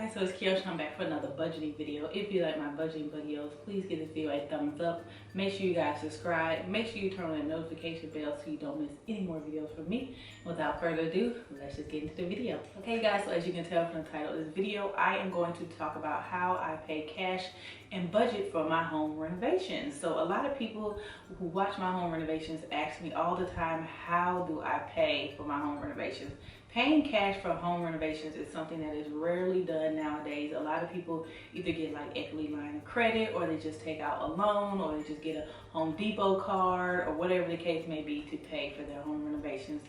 guys, so it's Keoshia. I'm back for another budgeting video. If you like my budgeting videos, please give this video a thumbs up. Make sure you guys subscribe. Make sure you turn on the notification bell so you don't miss any more videos from me. Without further ado, let's just get into the video. Okay guys, so as you can tell from the title of this video, I am going to talk about how I pay cash and budget for my home renovations. So a lot of people who watch my home renovations ask me all the time, how do I pay for my home renovations? Paying cash for home renovations is something that is rarely done nowadays. A lot of people either get like equity line of credit, or they just take out a loan, or they just get a Home Depot card, or whatever the case may be to pay for their home renovations.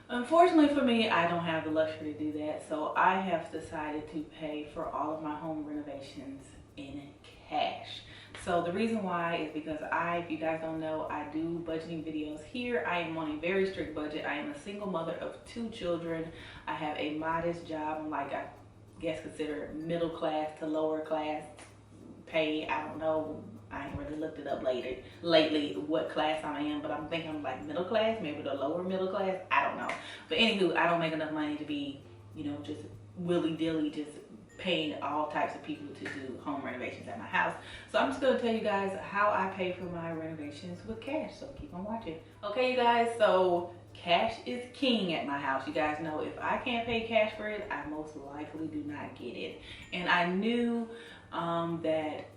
Unfortunately for me, I don't have the luxury to do that, so I have decided to pay for all of my home renovations in cash. So the reason why is because if you guys don't know, I do budgeting videos here. I am on a very strict budget. I am a single mother of 2 children. I have a modest job. I'm like, I guess considered middle class to lower class pay. I don't know. I ain't really looked it up lately what class I'm in, but I'm thinking I'm like middle class, maybe the lower middle class. I don't know. But anywho, I don't make enough money to be, just willy-dilly just paying all types of people to do home renovations at my house. So I'm just going to tell you guys how I pay for my renovations with cash. So keep on watching. Okay, you guys, so cash is king at my house. You guys know if I can't pay cash for it, I most likely do not get it. And I knew that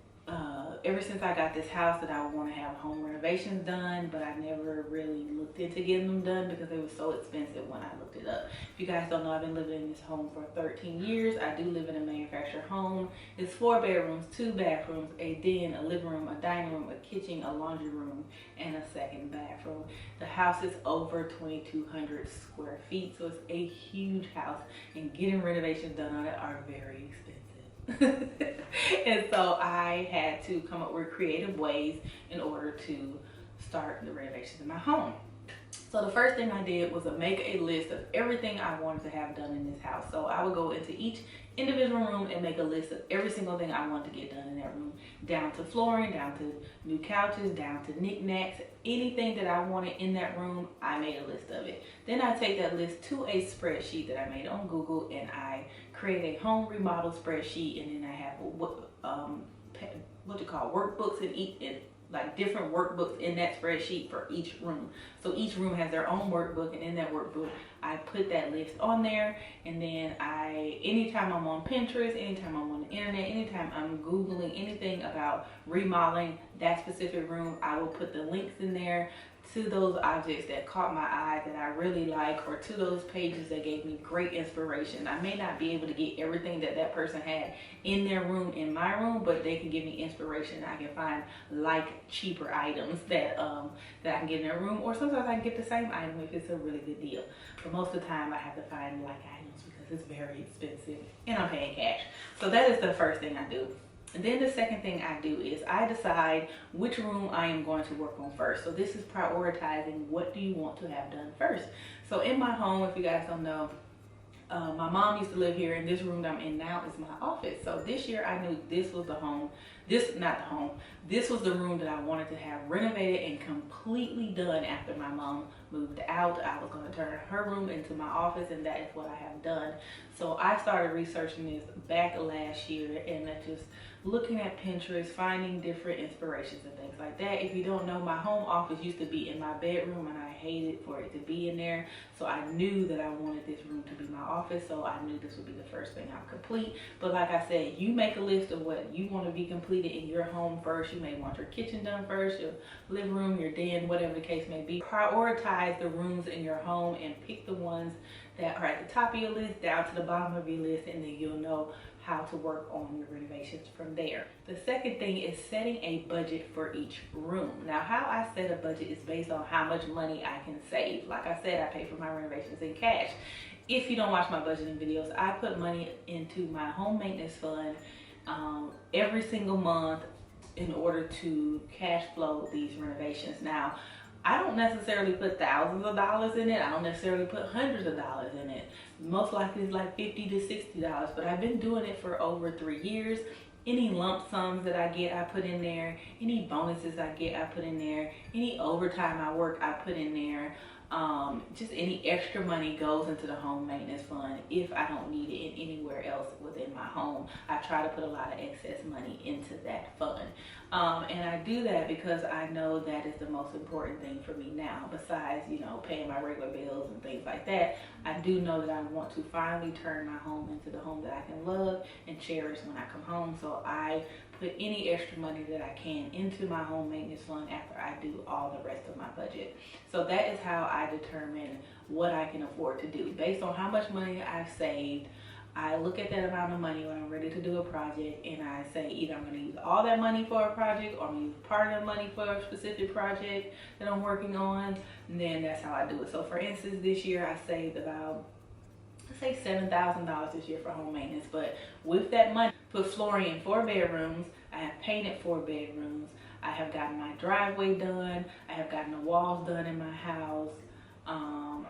ever since I got this house that I would want to have home renovations done, but I never really looked into getting them done because they were so expensive when I looked it up. If you guys don't know, I've been living in this home for 13 years. I do live in a manufactured home. It's 4 bedrooms, 2 bathrooms, a den, a living room, a dining room, a kitchen, a laundry room, and a second bathroom. The house is over 2,200 square feet, so it's a huge house, and getting renovations done on it are very expensive. And so I had to come up with creative ways in order to start the renovations in my home. So the first thing I did was to make a list of everything I wanted to have done in this house. So I would go into each individual room and make a list of every single thing I wanted to get done in that room, down to flooring, down to new couches, down to knickknacks, anything that I wanted in that room, I made a list of it. Then I take that list to a spreadsheet that I made on Google, and I create a home remodel spreadsheet, and then I have workbooks in each, like different workbooks in that spreadsheet for each room. So each room has their own workbook, and in that workbook I put that list on there. And then anytime I'm on Pinterest, anytime I'm on the internet, anytime I'm Googling anything about remodeling that specific room, I will put the links in there to those objects that caught my eye that I really like, or to those pages that gave me great inspiration. I may not be able to get everything that that person had in their room in my room, but they can give me inspiration. I can find cheaper items that I can get in their room, or sometimes I can get the same item if it's a really good deal. But most of the time I have to find items because it's very expensive and I'm paying cash. So that is the first thing I do. And then the second thing I do is I decide which room I am going to work on first. So this is prioritizing what do you want to have done first. So in my home, if you guys don't know, my mom used to live here, and this room that I'm in now is my office. So this year I knew this was the home, this was the room that I wanted to have renovated and completely done after my mom moved out. I was going to turn her room into my office, and that is what I have done. So I started researching this back last year, and just looking at Pinterest, finding different inspirations and things like that. If you don't know, my home office used to be in my bedroom, and I hated for it to be in there. So I knew that I wanted this room to be my office, so I knew this would be the first thing I'll complete. But like I said, you make a list of what you want to be completed in your home first. You may want your kitchen done first, your living room, your den, whatever the case may be. Prioritize the rooms in your home and pick the ones that are at the top of your list down to the bottom of your list, and then you'll know how to work on your renovations from there. The second thing is setting a budget for each room. Now, how I set a budget is based on how much money I can save. Like I said, I pay for my renovations in cash. If you don't watch my budgeting videos, I put money into my home maintenance fund every single month in order to cash flow these renovations. Now, I don't necessarily put thousands of dollars in it. I don't necessarily put hundreds of dollars in it. Most likely it's like $50 to $60, but I've been doing it for over 3 years. Any lump sums that I get, I put in there. Any bonuses I get, I put in there. Any overtime I work, I put in there. just any extra money goes into the home maintenance fund if I don't need it in anywhere else within my home. I try to put a lot of excess money into that fund. And I do that because I know that is the most important thing for me now, besides, you know, paying my regular bills and things like that. I do know that I want to finally turn my home into the home that I can love and cherish when I come home. So I put any extra money that I can into my home maintenance fund after I do all the rest of my budget. So that is how I determine what I can afford to do. Based on how much money I've saved, I look at that amount of money when I'm ready to do a project, and I say either I'm going to use all that money for a project, or I'm going to use part of the money for a specific project that I'm working on, and then that's how I do it. So for instance, this year I saved about, let's say $7,000 this year for home maintenance, but with that money, put flooring in 4 bedrooms, I have painted 4 bedrooms, I have gotten my driveway done, I have gotten the walls done in my house,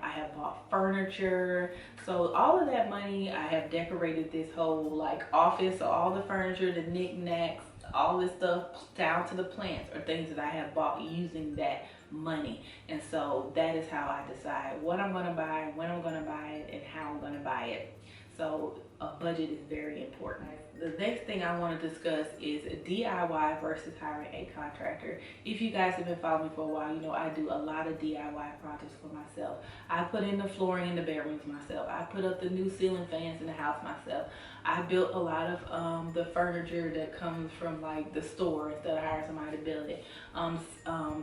I have bought furniture. So all of that money, I have decorated this whole like office. So all the furniture, the knickknacks, all this stuff down to the plants are things that I have bought using that money. And so that is how I decide what I'm going to buy, when I'm going to buy it, and how I'm going to buy it. So a budget is very important. The next thing I want to discuss is DIY versus hiring a contractor. If you guys have been following me for a while, you know I do a lot of DIY projects for myself. I put in the flooring in the bedrooms myself. I put up the new ceiling fans in the house myself. I built a lot of the furniture that comes from like the store instead of hiring somebody to build it,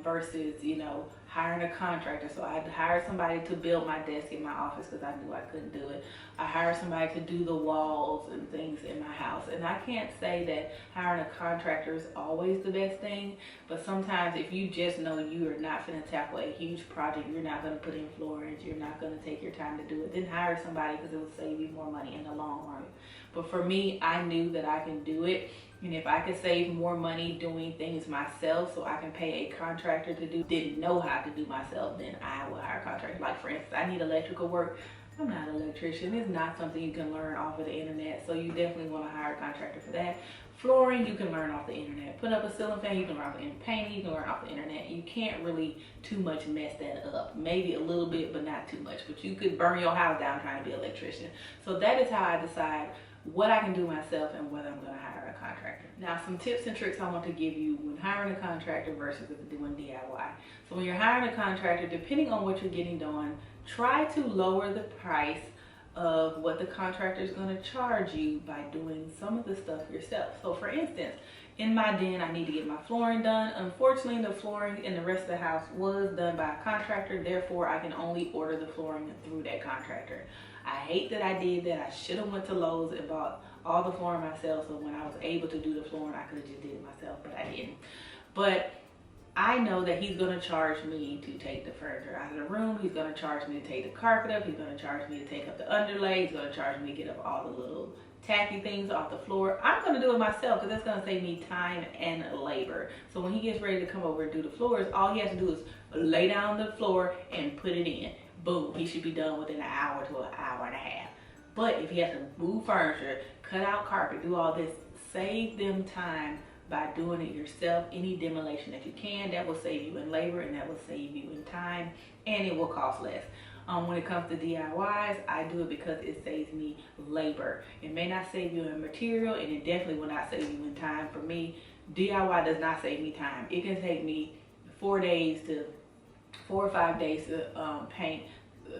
versus, you know, hiring a contractor. So I hired somebody to build my desk in my office because I knew I couldn't do it. I hired somebody to do the walls and things in my house. And I can't say that hiring a contractor is always the best thing, but sometimes if you just know you are not going to tackle a huge project, you're not going to put in floorings, you're not going to take your time to do it, then hire somebody because it will save you more money in the long run. But for me, I knew that I can do it. And if I could save more money doing things myself so I can pay a contractor to do, didn't know how to do myself, then I will hire a contractor. Like for instance, I need electrical work. I'm not an electrician. It's not something you can learn off of the internet. So you definitely want to hire a contractor for that. Flooring, you can learn off the internet. Put up a ceiling fan, you can learn off the internet. Painting, you can learn off the internet. You can't really too much mess that up. Maybe a little bit, but not too much. But you could burn your house down trying to be an electrician. So that is how I decide what I can do myself and whether I'm going to hire a contractor. Now, some tips and tricks I want to give you when hiring a contractor versus doing DIY. So when you're hiring a contractor, depending on what you're getting done, try to lower the price of what the contractor is going to charge you by doing some of the stuff yourself. So for instance, in my den, I need to get my flooring done. Unfortunately, the flooring in the rest of the house was done by a contractor. Therefore, I can only order the flooring through that contractor. I hate that I did that. I should have went to Lowe's and bought all the flooring myself. So when I was able to do the flooring, I could have just did it myself, but I didn't. But I know that he's going to charge me to take the furniture out of the room. He's going to charge me to take the carpet up. He's going to charge me to take up the underlay. He's going to charge me to get up all the little tacky things off the floor. I'm going to do it myself because that's going to save me time and labor. So when he gets ready to come over and do the floors, all he has to do is lay down the floor and put it in. Boom, he should be done within an hour to an hour and a half. But if he has to move furniture, cut out carpet, do all this, save them time by doing it yourself. Any demolition that you can, that will save you in labor and that will save you in time, and it will cost less. When it comes to DIYs, I do it because it saves me labor. It may not save you in material, and it definitely will not save you in time. For me, DIY does not save me time. It can take me 4 or 5 days to paint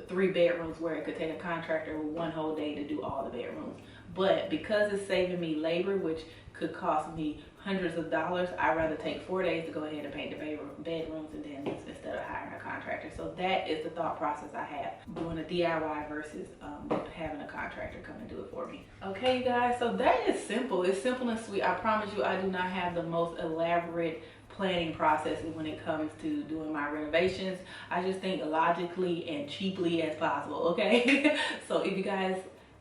3 bedrooms, where it could take a contractor 1 whole day to do all the bedrooms. But because it's saving me labor, which could cost me hundreds of dollars, I'd rather take 4 days to go ahead and paint the bedrooms and then instead of hiring a contractor. So that is the thought process I have, doing a DIY versus having a contractor come and do it for me. Okay, you guys, so that is simple. It's simple and sweet. I promise you, I do not have the most elaborate planning process when it comes to doing my renovations. I just think logically and cheaply as possible, okay? So if you guys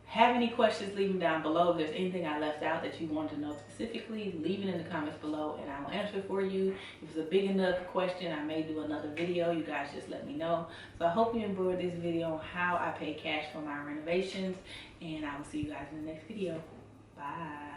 have any questions, leave them down below. If there's anything I left out that you want to know specifically, leave it in the comments below and I will answer it for you. If it's a big enough question, I may do another video. You guys just let me know. So I hope you enjoyed this video on how I pay cash for my renovations, and I will see you guys in the next video. Bye.